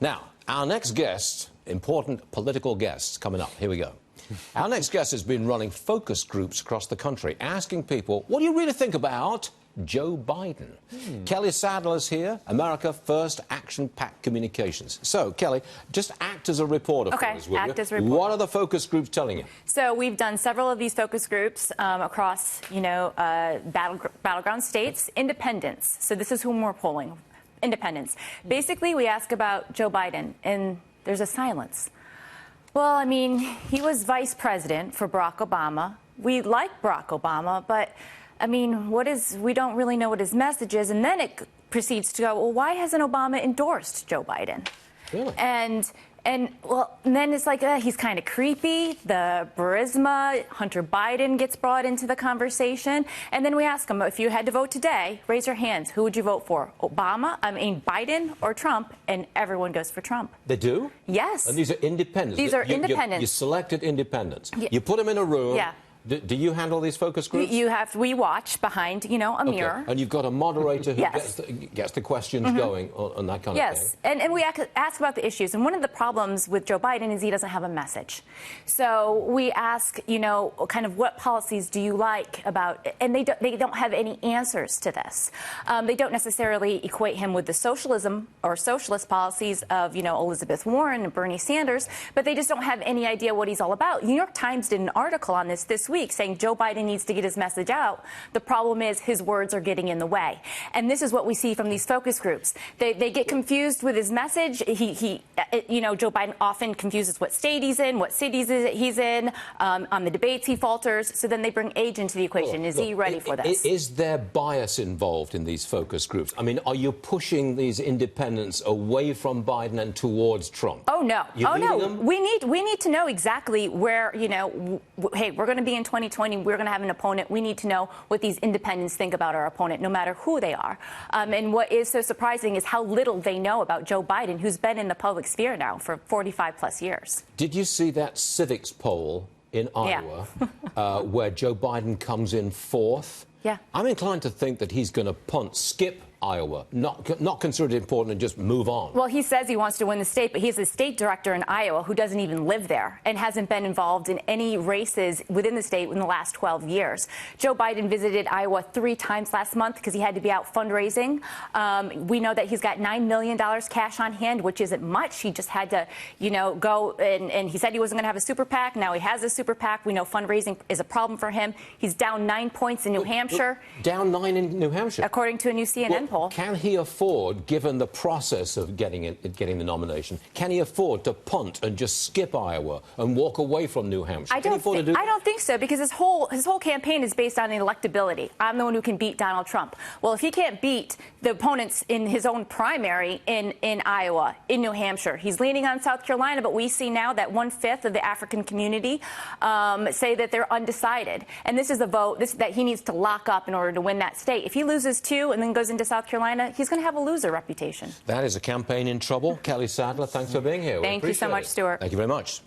Now, our next guest, important political guests coming up. Here we go. Our next guest has been running focus groups across the country, asking people, what do you really think about Joe Biden? Kelly Sadler is here, America First Action PAC Communications. So, Kelly, just act as a reporter for us, will you? Act as a reporter. What are the focus groups telling you? So we've done several of these focus groups across, battleground states. Independents. So this is whom we're polling. Independents. Basically, we ask about Joe Biden, and there's a silence. Well, I mean, he was vice president for Barack Obama. We like Barack Obama, but, I mean, we don't really know what his message is. And then it proceeds to go, well, why hasn't Obama endorsed Joe Biden? Really? And then it's like, he's kind of creepy. The Burisma, Hunter Biden gets brought into the conversation. And then we ask him, if you had to vote today, raise your hands. Who would you vote for? Biden or Trump? And everyone goes for Trump. They do? Yes. And these are independents? These are independents. You selected independents. Yeah. You put them in a room. Yeah. Do you handle these focus groups? We watch behind, a mirror. And you've got a moderator who yes. gets the questions going and that kind of thing. Yes, and we ask about the issues. And one of the problems with Joe Biden is he doesn't have a message. So we ask, kind of what policies do you like about, and they don't have any answers to this. They don't necessarily equate him with the socialism or socialist policies of, Elizabeth Warren and Bernie Sanders, but they just don't have any idea what he's all about. New York Times did an article on this week saying Joe Biden needs to get his message out. The problem is his words are getting in the way. And this is what we see from these focus groups. They get confused with his message. Joe Biden often confuses what state he's in, what cities he's in. On the debates, he falters. So then they bring age into the equation. Is he ready for this? Is there bias involved in these focus groups? I mean, are you pushing these independents away from Biden and towards Trump? Oh, no. Them? We need to know exactly where, hey, we're going to be in 2020, we're going to have an opponent. We need to know what these independents think about our opponent, no matter who they are. And what is so surprising is how little they know about Joe Biden, who's been in the public sphere now for 45 plus years. Did you see that civics poll in Iowa where Joe Biden comes in fourth? Yeah. I'm inclined to think that he's going to skip Iowa, not consider it important and just move on. Well, he says he wants to win the state, but he's a state director in Iowa who doesn't even live there and hasn't been involved in any races within the state in the last 12 years. Joe Biden visited Iowa 3 times last month because he had to be out fundraising. We know that he's got $9 million cash on hand, which isn't much. He just had to, go and he said he wasn't going to have a super PAC. Now he has a super PAC. We know fundraising is a problem for him. He's down 9 points in New Hampshire. Down 9 in New Hampshire? According to a new CNN poll. Can he afford, given the process of getting the nomination, can he afford to punt and just skip Iowa and walk away from New Hampshire? I don't think so, because his whole campaign is based on electability. I'm the one who can beat Donald Trump. Well, if he can't beat the opponents in his own primary in Iowa, in New Hampshire, he's leaning on South Carolina, but we see now that 1/5 of the African community say that they're undecided. And this is a vote that he needs to lock up in order to win that state. If he loses 2 and then goes into South Carolina, he's going to have a loser reputation. That is a campaign in trouble. Kelly Sadler, thanks for being here. Thank you so much, Stuart. Thank you very much.